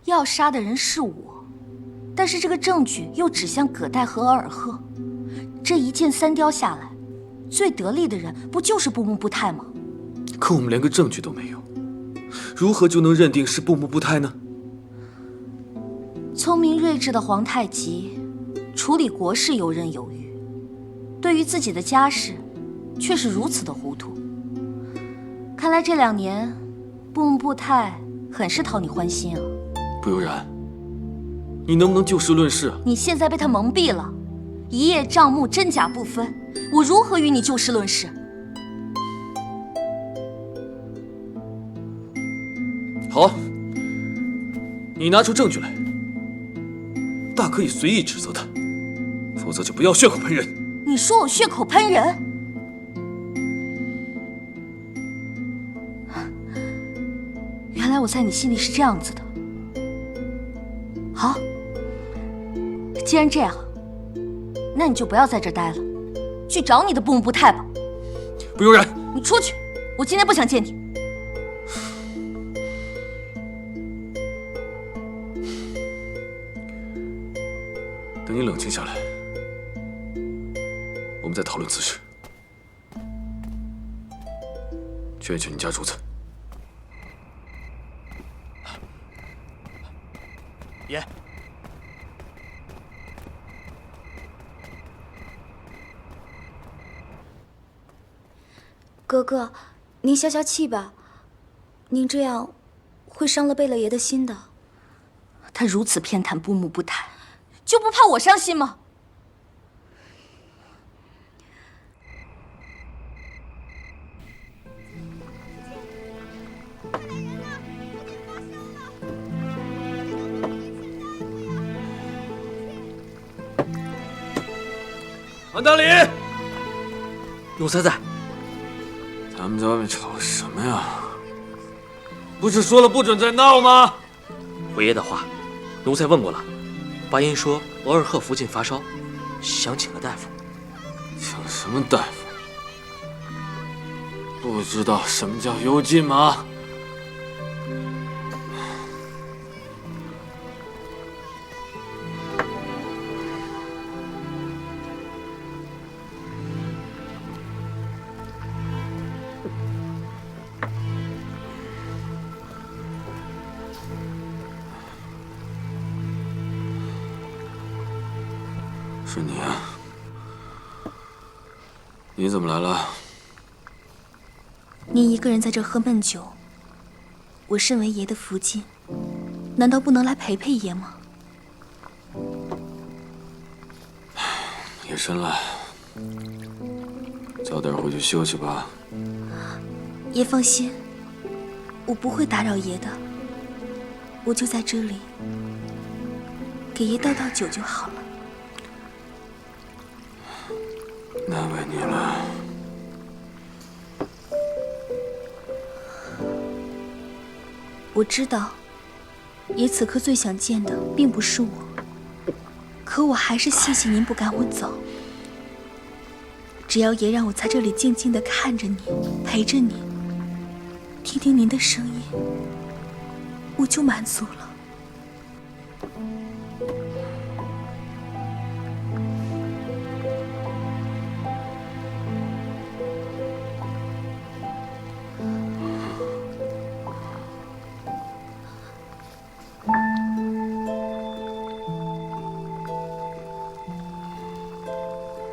要杀的人是我，但是这个证据又指向葛代和额尔赫，这一箭三雕下来，最得利的人不就是布木布泰吗？可我们连个证据都没有，如何就能认定是布木布泰呢？聪明睿智的皇太极，处理国事游刃有余，对于自己的家事，却是如此的糊涂。看来这2年，布木布泰很是讨你欢心啊。不悠然，你能不能就事论事啊？你现在被他蒙蔽了，一叶障目，真假不分，我如何与你就事论事？好，你拿出证据来，大可以随意指责他，否则就不要血口喷人。你说我血口喷人？原来我在你心里是这样子的。好，既然这样，那你就不要在这儿待了，去找你的布木布泰吧。不悠然，你出去，我今天不想见你。等你冷静下来，我们再讨论此事。劝一劝你家主子。爷，哥哥，您消消气吧，您这样会伤了贝勒爷的心的。他如此偏袒布木布泰，就不怕我伤心吗？安大礼，奴才在。他们在外面吵什么呀？不是说了不准再闹吗？回爷的话，奴才问过了，八音说额尔赫附近发烧，想请个大夫。请什么大夫？不知道什么叫幽禁吗？是你啊？你怎么来了？您一个人在这喝闷酒，我身为爷的福晋，难道不能来陪陪爷吗？夜深了，早点回去休息吧。爷放心，我不会打扰爷的，我就在这里给爷倒酒就好了。难为你了。我知道，爷此刻最想见的并不是我，可我还是谢谢您不赶我走。只要爷让我在这里静静地看着你，陪着你，听听您的声音，我就满足了。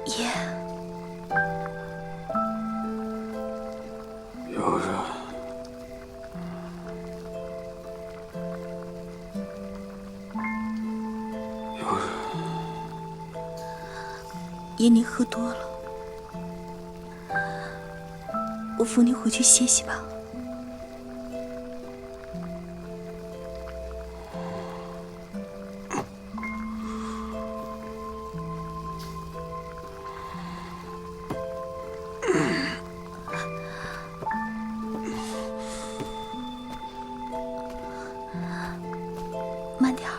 爷，悠然，悠然，爷您喝多了，我扶您回去歇息吧。慢点儿。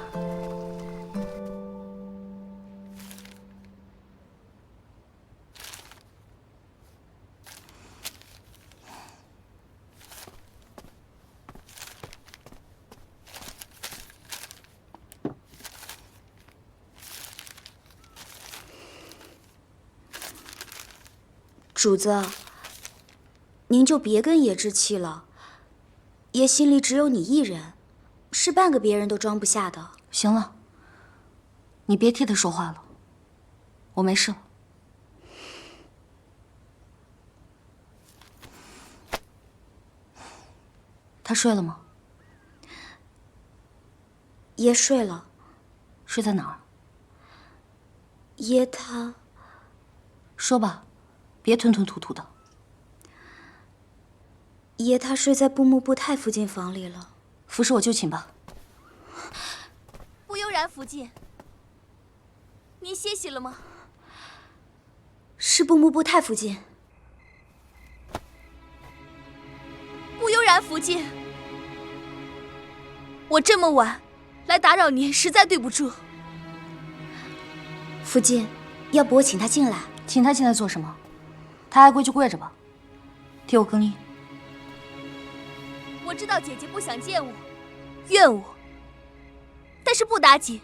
主子，您就别跟爷置气了。爷心里只有你一人，是半个别人都装不下的。行了，你别替他说话了，我没事了。他睡了吗？爷睡了。睡在哪儿？爷他……说吧，别吞吞吐吐的。爷他睡在布幕部太福晋房里了。服侍我就寝吧。不悠然福晋，您歇息了吗？是布幕部太福晋。不悠然福晋，我这么晚来打扰您，实在对不住。福晋，要不我请他进来？请他进来做什么？他爱跪就跪着吧，替我更衣。我知道姐姐不想见我，怨我，但是不打紧。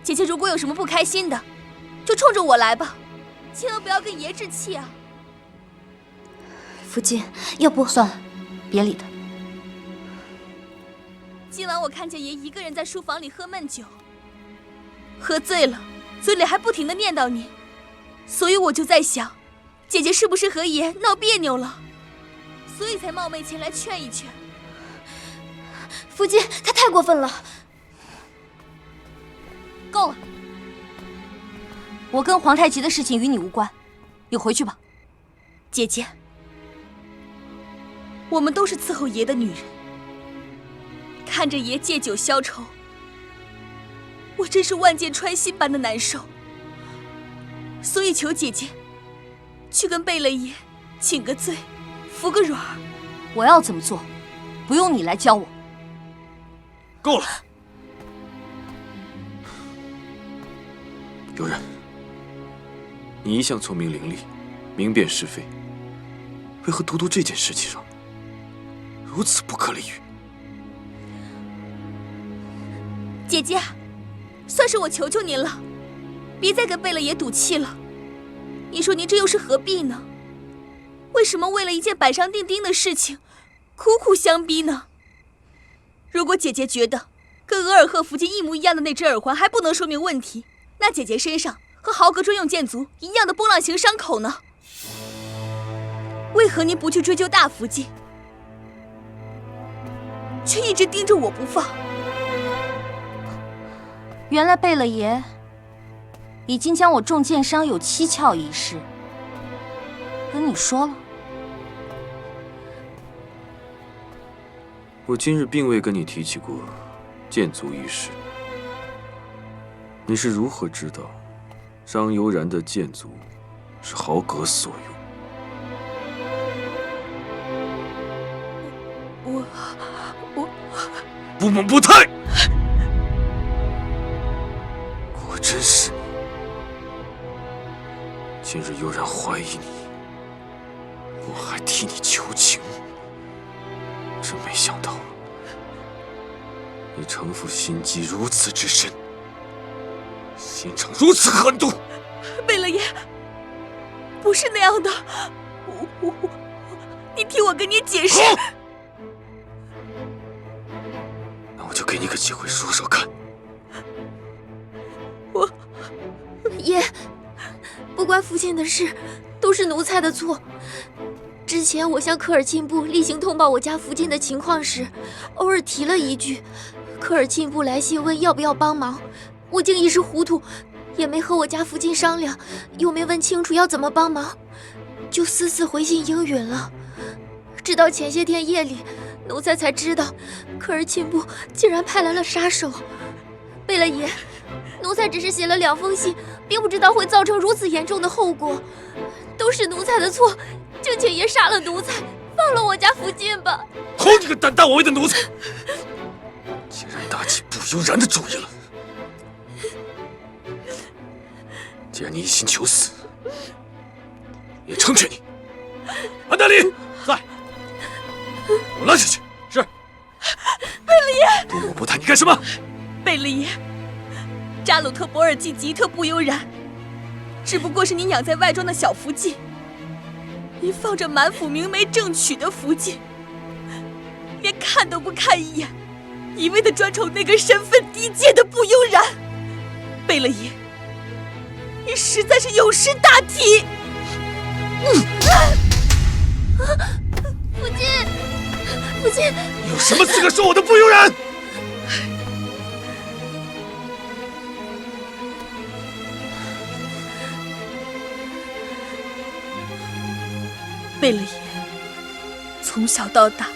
姐姐如果有什么不开心的，就冲着我来吧，千万不要跟爷置气啊。福晋，要不算了，别理他。今晚我看见爷一个人在书房里喝闷酒，喝醉了，嘴里还不停地念叨你，所以我就在想，姐姐是不是和爷闹别扭了，所以才冒昧前来劝一劝。福晋，他太过分了。够了，我跟皇太极的事情与你无关，你回去吧。姐姐，我们都是伺候爷的女人，看着爷借酒消愁，我真是万箭穿心般的难受。所以求姐姐去跟贝勒爷请个罪，服个软儿。我要怎么做，不用你来教我。够了，悠然，你一向聪明伶俐，明辨是非，为何独独这件事情上如此不可理喻？姐姐，算是我求求您了，别再跟贝勒爷赌气了。你说您这又是何必呢？为什么为了一件板上钉钉的事情，苦苦相逼呢？如果姐姐觉得跟额尔赫福晋一模一样的那只耳环还不能说明问题，那姐姐身上和豪格专用剑族一样的波浪形伤口呢？为何您不去追究大福晋，却一直盯着我不放？原来贝勒爷已经将我中箭伤有蹊跷一事跟你说了。我今日并未跟你提起过剑族一事，你是如何知道张悠然的剑族是豪格所用？我不蒙不泰，果真是你！今日悠然怀疑你，我还替你求情，真没想到你城府心机如此之深，心肠如此狠毒。贝勒爷，不是那样的，你听我跟你解释。那我就给你个机会说说看。爷，不关父亲的事，都是奴才的错。之前我向科尔沁部例行通报我家福晋的情况时，偶尔提了一句，科尔沁部来信问要不要帮忙，我竟一时糊涂，也没和我家福晋商量，又没问清楚要怎么帮忙，就私自回信应允了。直到前些天夜里，奴才才知道，科尔沁部竟然派来了杀手。贝勒爷，奴才只是写了2封信，并不知道会造成如此严重的后果，都是奴才的错，就请爷杀了奴才，放了我家福晋吧。好你个胆大妄为的奴才，竟然打起不悠然的主意了！既然你一心求死，也成全你。安大利在，我拉下去。是。贝勒爷，不蒙不泰，你干什么？贝勒爷，扎鲁特博尔济吉特不悠然，只不过是你养在外庄的小福晋，你放着满府明媒正娶的福晋，连看都不看一眼，一味的专宠那个身份低贱的不悠然。贝勒爷，你实在是有失大体。福晋，福晋，你有什么资格说我的不悠然？贝勒爷，从小到大，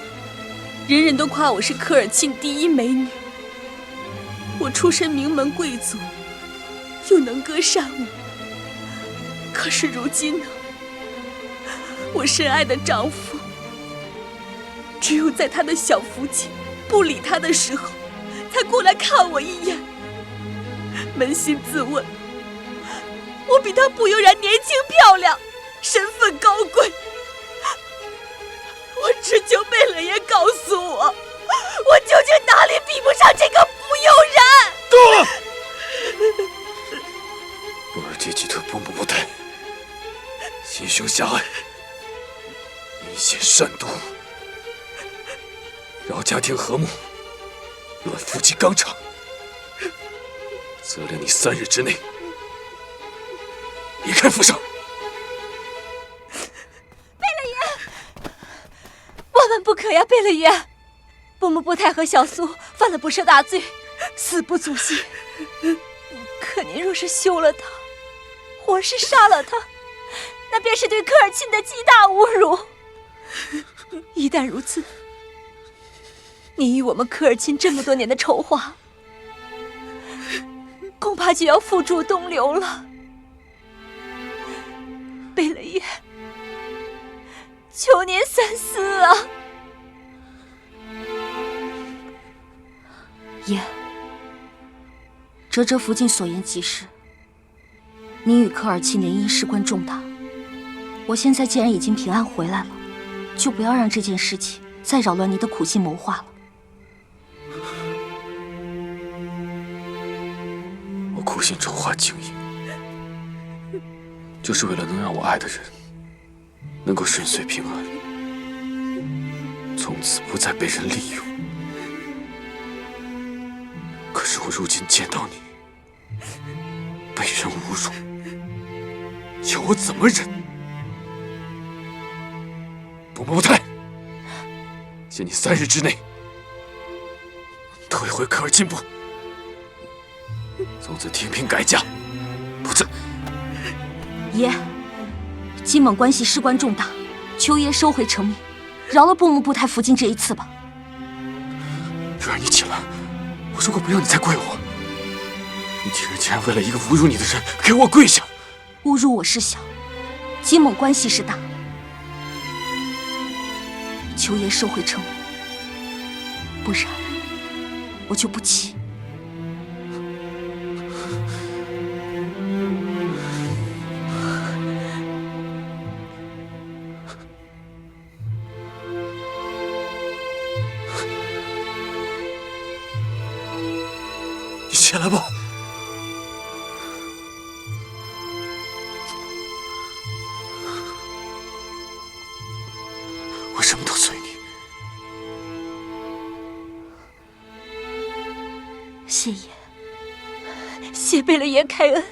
人人都夸我是科尔沁第一美女。我出身名门贵族，又能歌善舞。可是如今呢？我深爱的丈夫，只有在他的小福晋不理他的时候，才过来看我一眼。扪心自问，我比他不悠然年轻漂亮，身份高贵。我只求贝勒爷告诉我，我究竟哪里比不上这个不悠然？够了！我尔阶级特崩不太，心胸狭隘，阴险善毒，扰家庭和睦，乱夫妻纲常，责令你3日之内离开府上。万万不可呀，贝勒爷！伯母不太和小苏犯了不赦大罪，死不足惜。可您若是休了他，或是杀了他，那便是对科尔沁的极大侮辱。一旦如此，你与我们科尔沁这么多年的筹划，恐怕就要付诸东流了。贝勒爷，求您三思啊！爷，哲福晋所言极是。你与科尔沁联姻事关重大，我现在既然已经平安回来了，就不要让这件事情再扰乱你的苦心谋划了。我苦心筹划经营，就是为了能让我爱的人能够顺遂平安，从此不再被人利用。可是我如今见到你被人侮辱，叫我怎么忍？伯母不太，限你3日之内退回科尔沁部，从此停聘改嫁，不再。爷，金蒙关系事关重大，求爷收回成命，饶了布木布太福晋这一次吧。若儿，你起来！我如果不让你再跪我，你竟然为了一个侮辱你的人给我跪下！侮辱我是小，金蒙关系是大，求爷收回成命，不然我就不起。你起来吧。我什么都随你。谢爷，谢贝勒爷开恩，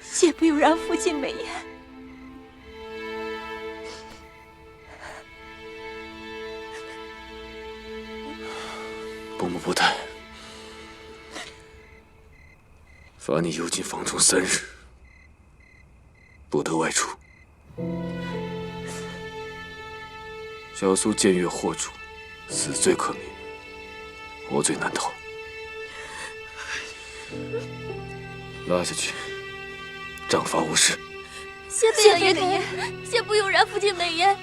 谢不悠然福晋美颜。伯母不太，罚你幽禁房中3日，不得外出。小苏僭越惑主，死罪可免，活罪难逃。拉下去，杖罚无事。谢贝勒爷开恩，谢不悠然福晋美颜。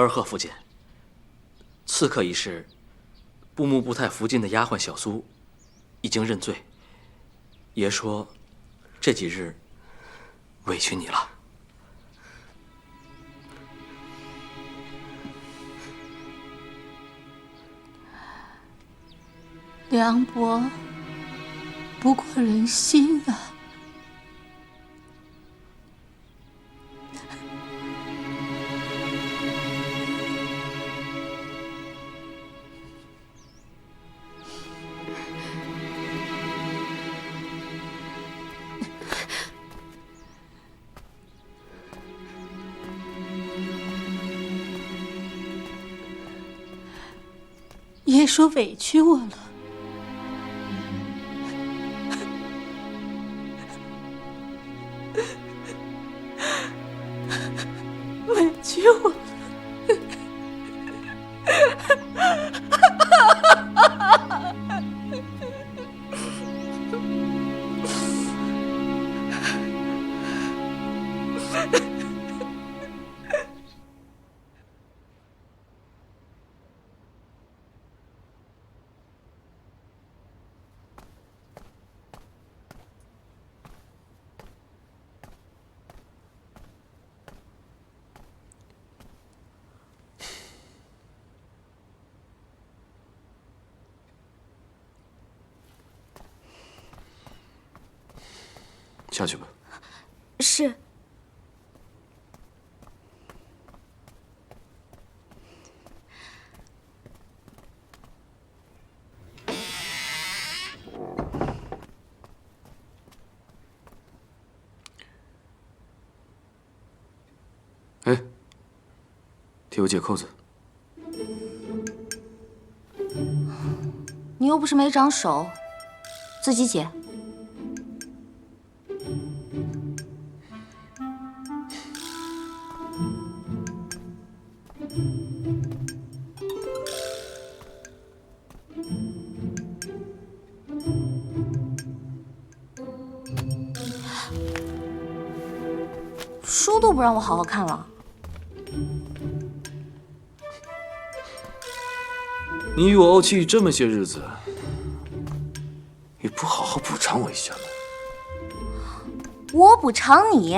额尔赫福晋，刺客一事，布木布泰福晋的丫鬟小苏已经认罪。爷说，这几日委屈你了。梁伯不过人心啊！爷说委屈我了。委屈我了。下去吧。是。哎，替我解扣子。你又不是没长手，自己解。书都不让我好好看了。你与我怄气这么些日子，你不好好补偿我一下吗？我补偿你？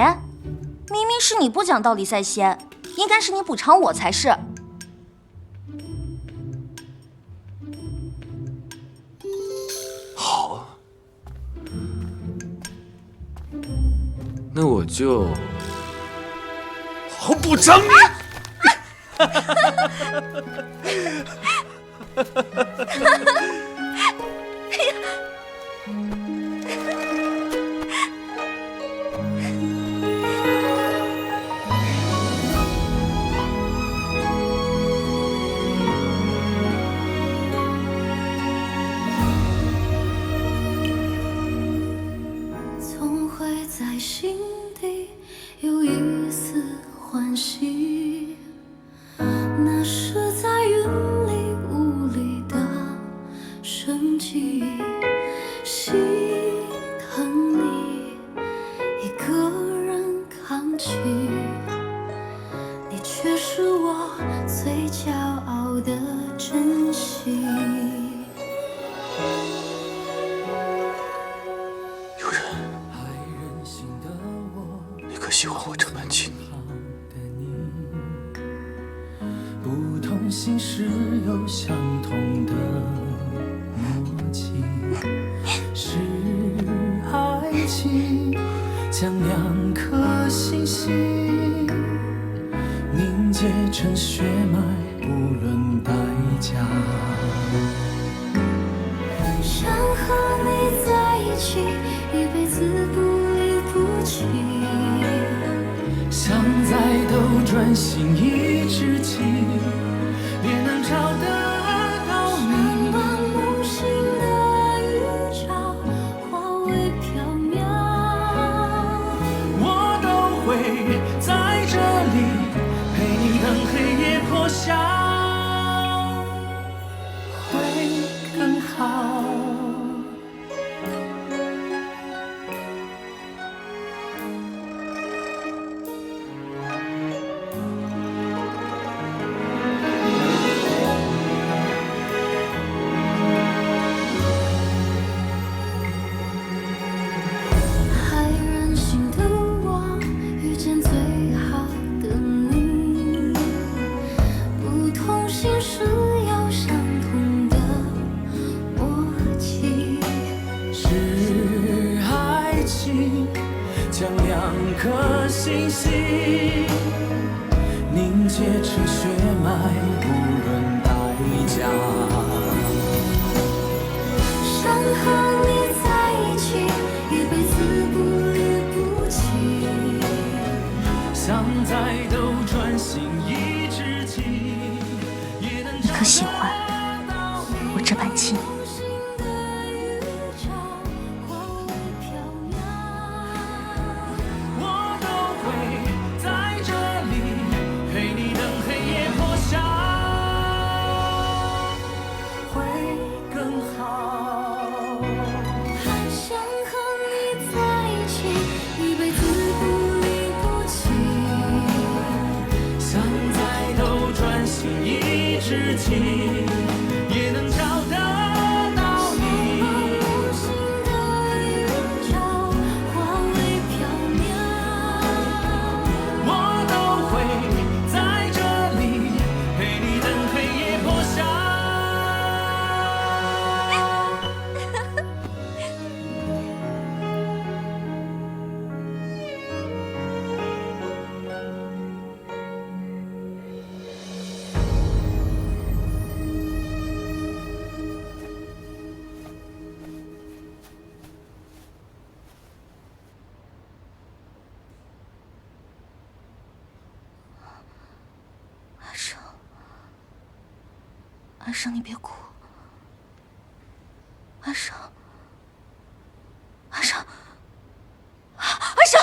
明明是你不讲道理在先，应该是你补偿我才是。好啊，那我就好好补偿你。总会在心底有一丝欢喜，那是在云里雾里的生机，心疼你一个人扛起，你却是我最骄傲的珍惜。有人，你可喜欢我这般亲昵？不同心事有相同的默契，是爱情将两颗心心凝结成血脉，不论代价。想和你在一起，一辈子不离不弃。想在斗转星移之际，也能找得到你。想把梦醒的预兆化为缥缈，我都会在这里陪你等黑夜破晓，会更好。颗星星，凝结成血脉，无论代价。想和你在一起，一辈子不离不弃。想再斗转星移之际，也能你可喜欢我这般亲？也能找得到你。无心的预兆，华为缥缈。我都会在这里陪你等黑夜破晓。安生，你别哭。安生，安生，安生，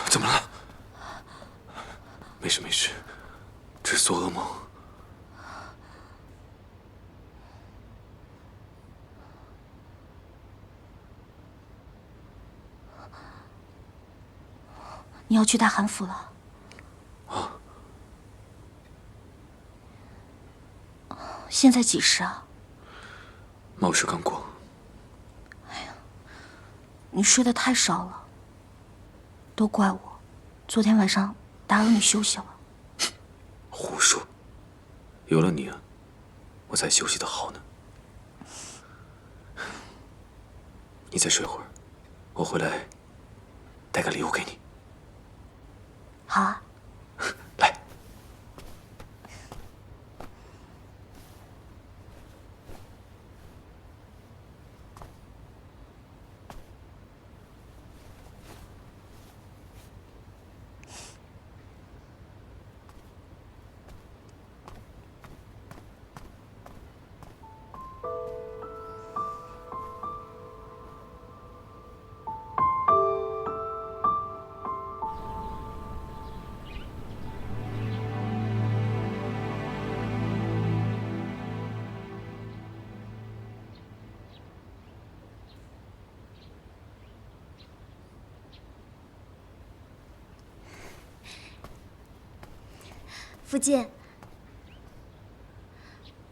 怎么了？没事没事，只是做噩梦。你要去大韩府了。现在几时啊？卯时刚过。你睡得太少了，都怪我，昨天晚上打扰你休息了。胡说！有了你啊，我才休息得好呢。你再睡会儿，我回来带个礼物给你。好啊。来。福晋，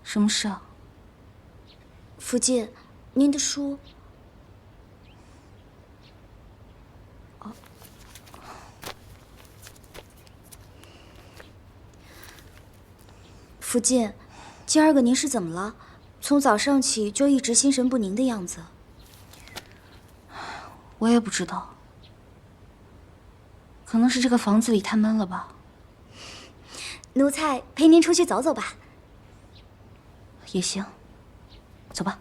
什么事啊？福晋，您的书。福晋，今儿个您是怎么了？从早上起就一直心神不宁的样子。我也不知道，可能是这个房子里太闷了吧。奴才陪您出去走走吧。也行，走吧。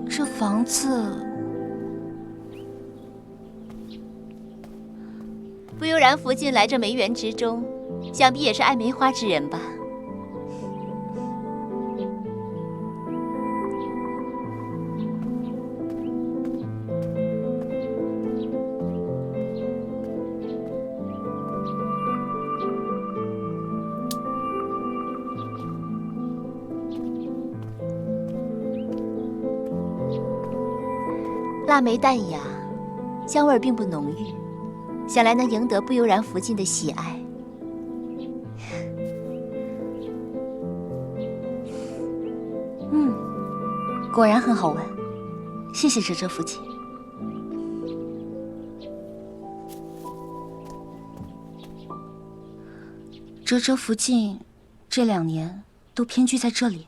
这房子，不由然福晋来这梅园之中，想必也是爱梅花之人吧？腊梅淡雅，香味并不浓郁，想来能赢得不由然福晋的喜爱。嗯，果然很好闻，谢谢哲哲父亲。哲哲福晋这2年都偏居在这里。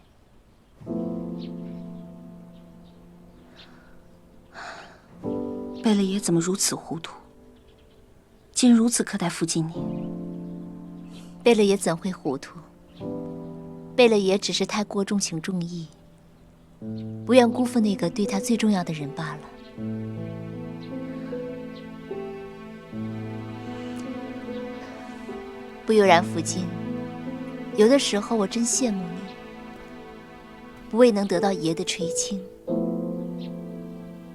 贝勒爷怎么如此糊涂，竟如此苛待福晋你？贝勒爷怎会糊涂？贝勒爷只是太过重情重义，不愿辜负那个对他最重要的人罢了。不悠然福晋，有的时候我真羡慕你，不为能得到爷的垂青，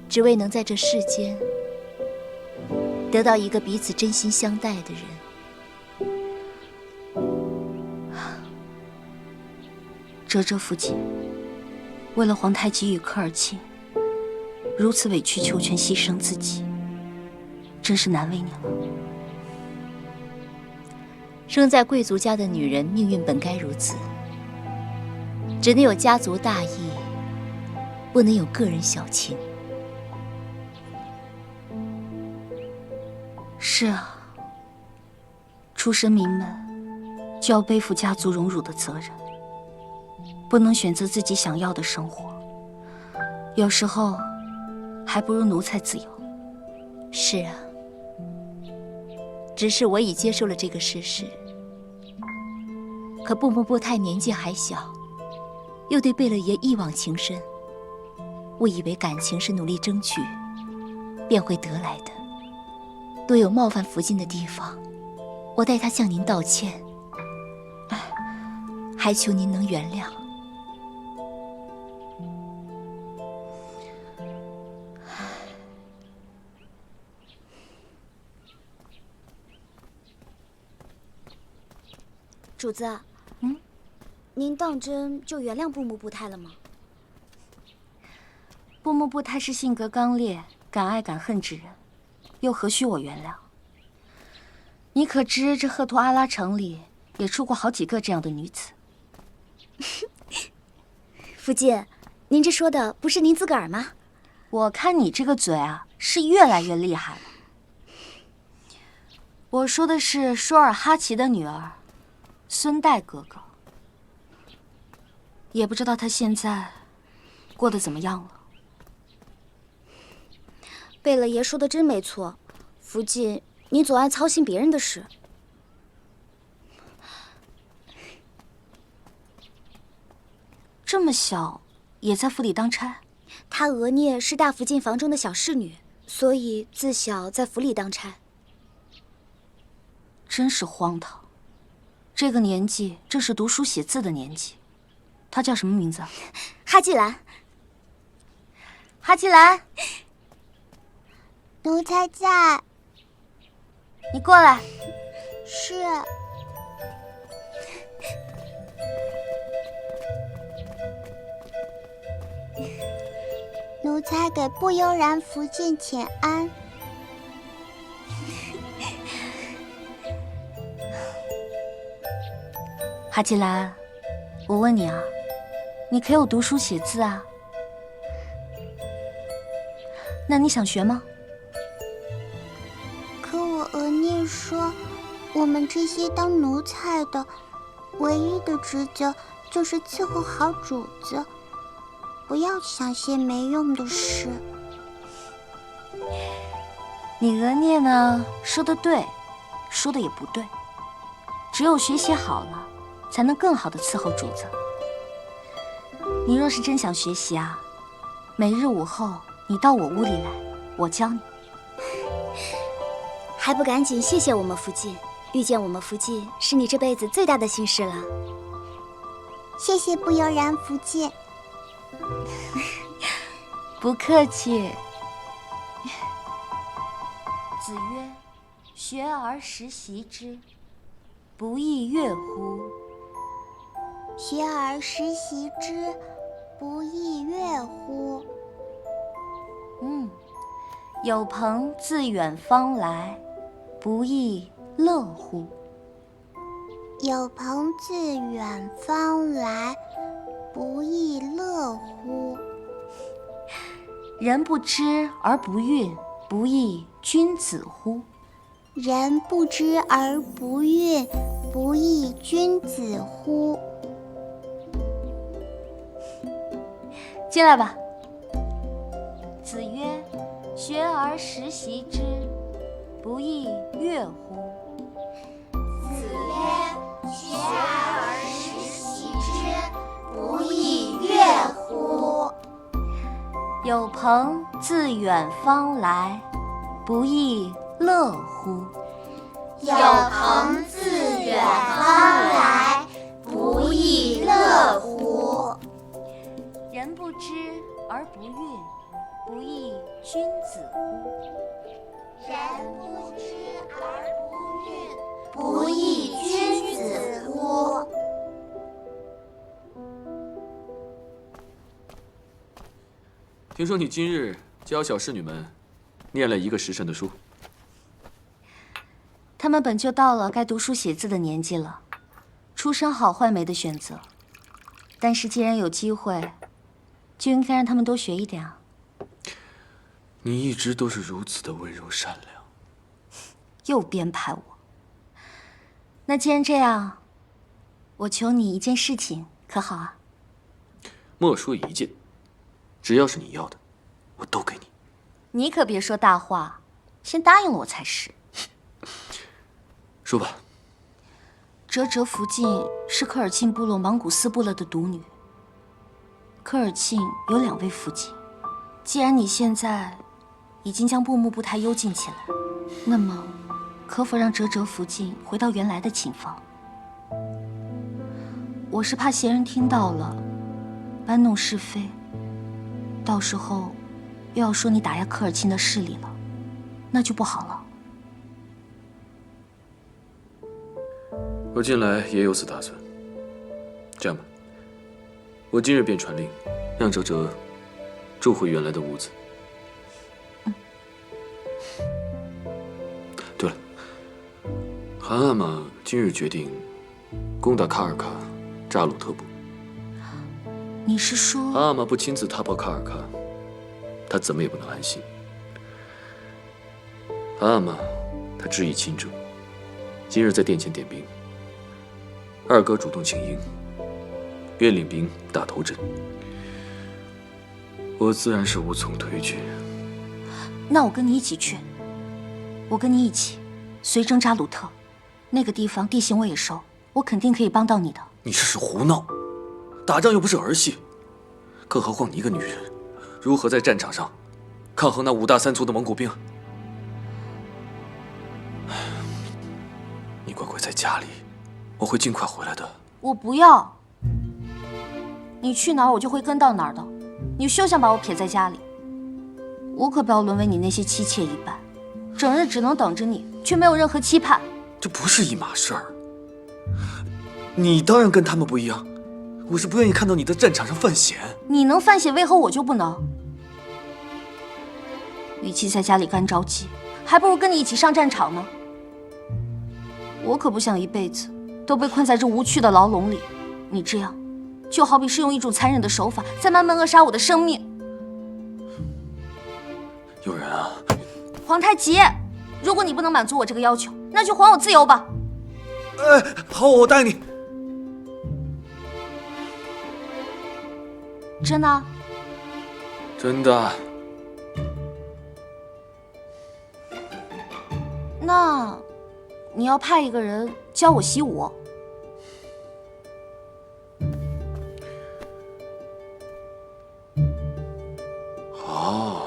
只为能在这世间得到一个彼此真心相待的人。哲哲父亲为了皇太极与科尔沁，如此委曲求全，牺牲自己，真是难为你了。生在贵族家的女人，命运本该如此，只能有家族大义，不能有个人小情。是啊，出身名门，就要背负家族荣辱的责任，不能选择自己想要的生活，有时候还不如奴才自由。是啊，只是我已接受了这个事实。可布木布泰年纪还小，又对贝勒爷一往情深，误以为感情是努力争取便会得来的。多有冒犯福晋的地方，我代他向您道歉，还求您能原谅。主子，您当真就原谅布木布泰了吗？布木布泰是性格刚烈、敢爱敢恨之人，又何须我原谅？你可知这赫图阿拉城里也出过好几个这样的女子？福晋，您这说的不是您自个儿吗？我看你这个嘴啊，是越来越厉害了。我说的是舒尔哈齐的女儿孙代哥哥，也不知道他现在过得怎么样了。贝勒爷说的真没错，福晋，你总爱操心别人的事。这么小也在府里当差？她额聂是大福晋房中的小侍女，所以自小在府里当差。真是荒唐。这个年纪正是读书写字的年纪。她叫什么名字？哈季兰。哈季兰，奴才在。你过来。是。奴才给不悠然福晋请安。哈季兰，我问你啊，你可有读书写字啊？那你想学吗？可我额聂说，我们这些当奴才的，唯一的职责就是伺候好主子，不要想些没用的事。你额聂呢，说的对，说的也不对。只有学习好了，才能更好的伺候主子。你若是真想学习啊，每日午后你到我屋里来，我教你。还不赶紧谢谢我们福晋，遇见我们福晋是你这辈子最大的幸事了。谢谢不悠然福晋。不客气。子曰：“学而时习之，不亦说乎？”学而时习之，不亦说乎？有朋自远方来，不亦乐乎？有朋自远方来，不亦乐乎？人不知而不愠，不亦君子乎？人不知而不愠，不亦君子乎？进来吧。子曰：“学而时习之，不亦乐乎？”子曰：“学而时习之，不亦乐乎？”有朋自远方来，不亦乐乎？有朋自远方来，不亦乐乎？人不知而不愠，不亦君子乎？人不知而不愠，不亦君子乎？听说你今日教小侍女们念了一个时辰的书。他们本就到了该读书写字的年纪了，出身好坏没得选择。但是既然有机会，就应该让他们多学一点啊。你一直都是如此的温柔善良。又编排我。那既然这样，我求你一件事情，可好啊？莫说一件，只要是你要的，我都给你。你可别说大话，先答应了我才是。说吧。哲哲福晋是科尔沁部落莽古斯部落的独女。科尔沁有2位福晋，既然你现在已经将布木部太幽禁起来，那么可否让哲哲福晋回到原来的寝房？我是怕闲人听到了，搬弄是非，到时候又要说你打压科尔沁的势力了，那就不好了。我近来也有此打算。这样吧，我今日便传令，让哲哲住回原来的屋子。对了，韩阿玛今日决定攻打卡尔喀扎鲁特部。你是说韩阿玛不亲自踏破卡尔喀，他怎么也不能安心。韩阿玛他知意亲者，今日在殿前点兵。二哥主动请缨，便领兵打头阵，我自然是无从推却。那我跟你一起去，我跟你一起随征扎鲁特，那个地方地形我也熟，我肯定可以帮到你的。你这是胡闹，打仗又不是儿戏，更何况你一个女人，如何在战场上抗衡那5大3粗的蒙古兵？你乖乖在家里，我会尽快回来的。我不要，你去哪儿我就会跟到哪儿的，你休想把我撇在家里。我可不要沦为你那些妻妾一般，整日只能等着你，却没有任何期盼。这不是一码事儿。你当然跟他们不一样，我是不愿意看到你在战场上犯险。你能犯险，为何我就不能？与其在家里干着急，还不如跟你一起上战场呢。我可不想一辈子都被困在这无趣的牢笼里，你这样，就好比是用一种残忍的手法在慢慢扼杀我的生命。有人啊！皇太极，如果你不能满足我这个要求，那就还我自由吧。好，我答应你。真的？真的。那你要派一个人教我习武。好。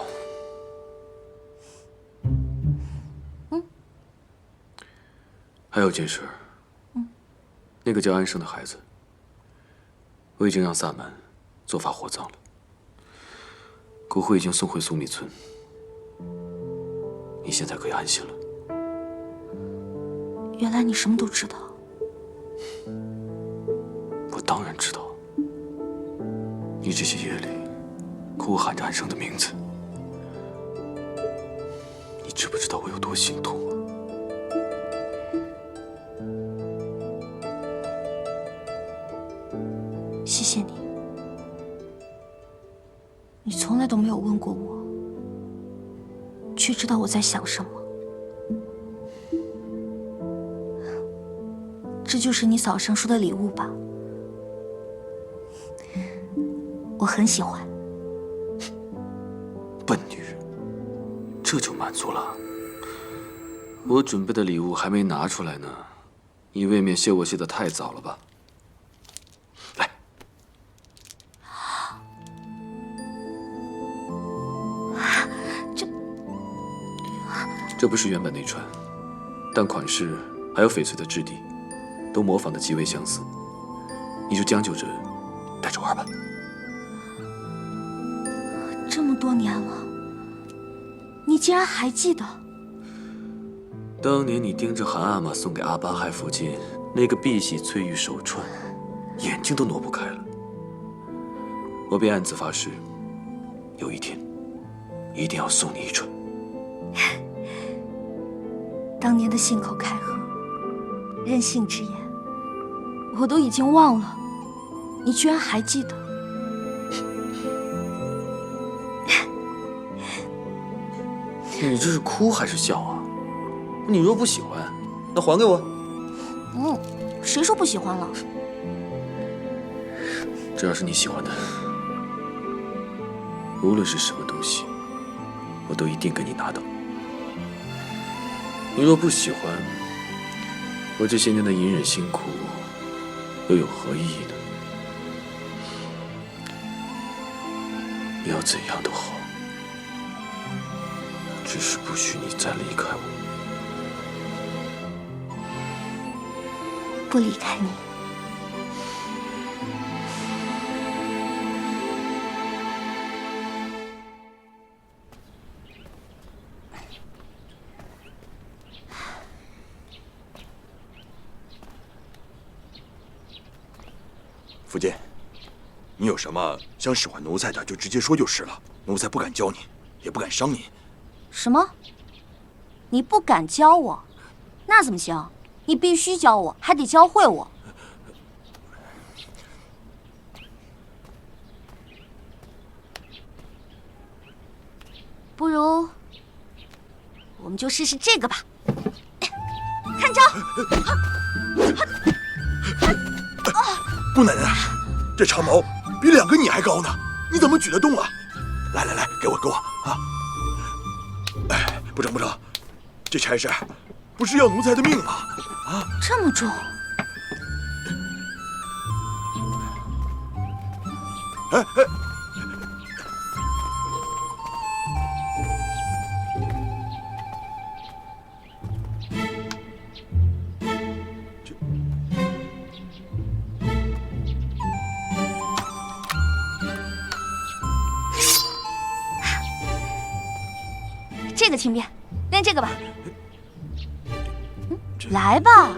还有件事。那个叫安生的孩子，我已经让萨满做法火葬了，骨灰已经送回苏密村。你现在可以安心了。原来你什么都知道。我当然知道。你这些夜里哭喊着安生的名字，你知不知道我有多心痛啊？谢谢你。你从来都没有问过我却知道我在想什么。这就是你早上说的礼物吧？我很喜欢。笨女人，这就满足了？我准备的礼物还没拿出来呢，你未免谢我谢得太早了吧？来，这不是原本那串，但款式还有翡翠的质地，都模仿的极为相似，你就将就着带着玩吧。这么多年了，你竟然还记得？当年你盯着韩阿玛送给阿巴亥附近那个碧玺翠玉手串，眼睛都挪不开了。我便暗自发誓，有一天一定要送你一串。当年的信口开河、任性之言，我都已经忘了，你居然还记得。你这是哭还是笑啊？你若不喜欢，那还给我。谁说不喜欢了？只要是你喜欢的，无论是什么东西，我都一定给你拿到。你若不喜欢，我这些年的隐忍辛苦，又有何意义呢？你要怎样都好，只是不许你再离开我。不离开你。福晋，你有什么想使唤奴才的，就直接说就是了。奴才不敢教你，也不敢伤你。什么？你不敢教我？那怎么行？你必须教我，还得教会我。不如，我们就试试这个吧。看招！姑奶奶，这长矛比2个你还高呢，你怎么举得动啊？来，给我啊！哎，不成，这差事不是要奴才的命吗？啊，这么重！哎，这个轻便，练这个吧。来吧。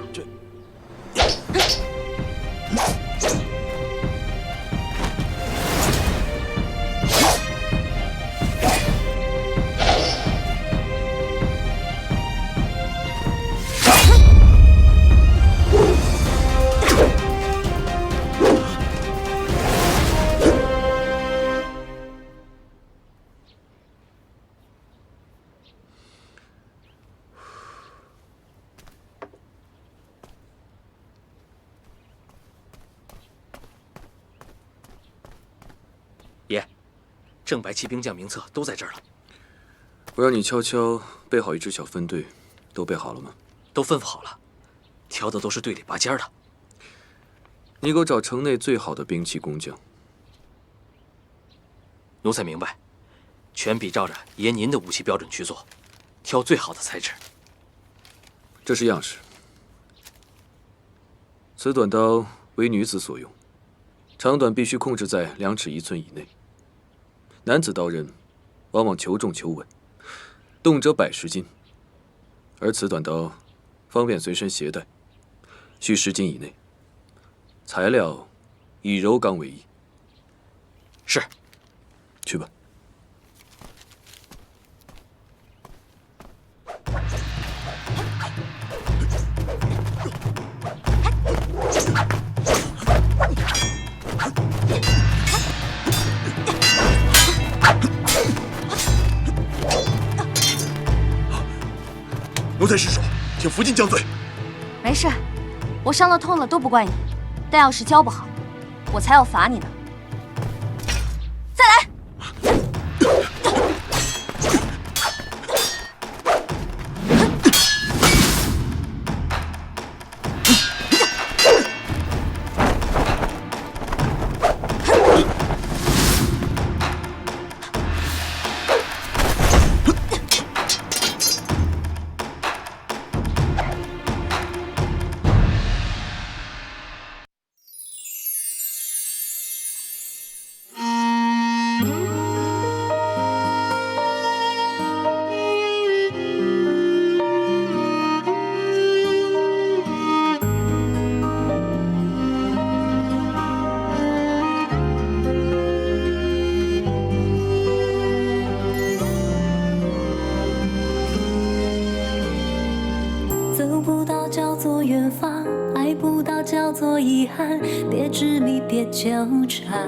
爷，正白旗兵将名册都在这儿了。我让你悄悄备好一支小分队，都备好了吗？都吩咐好了，挑的都是队里拔尖的。你给我找城内最好的兵器工匠。奴才明白，全比照着爷您的武器标准去做，挑最好的材质。这是样式。此短刀为女子所用，长短必须控制在2尺1寸以内。男子刀刃往往求重求稳，动辄100-10斤，而此短刀方便随身携带，需10斤以内。材料以柔钢为宜。是。去吧。奴才失手，请福晋降罪。没事，我伤了痛了都不怪你，但要是教不好，我才要罚你呢。再来！走不到叫做远方，爱不到叫做遗憾，别执迷，别纠缠。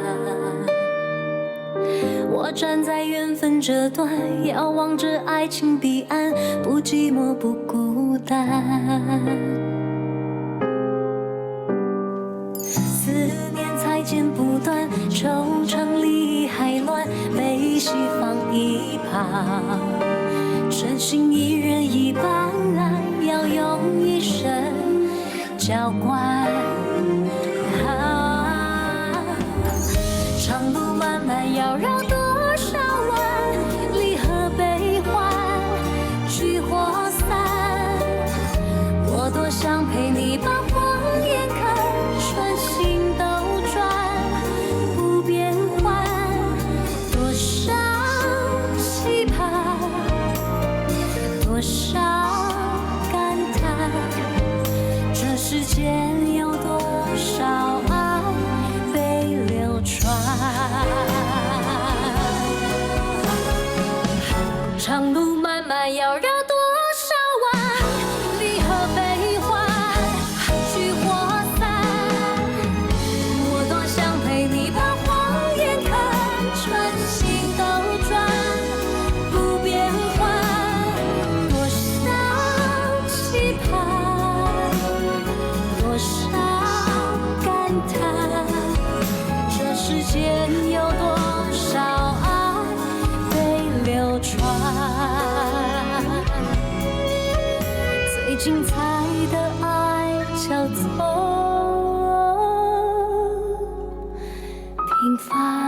我站在缘分这端，遥望着爱情彼岸，不寂寞，不孤单。思念才剪不断，惆怅离还乱，悲喜放一旁，真心一人一半，要用一生浇灌。长路漫漫，要绕多少弯？离合悲欢，聚或散。我多想陪你把谎言看，穿心兜转，不变换。多少期盼，多少感叹，这世间有多少爱被流传。长路漫漫，要绕多少弯？离合悲欢，聚或散。我多想陪你把谎言看，穿心兜转，不变换。多少期盼，多少感叹，这世间有多少爱被流传。最精彩的爱叫做平凡。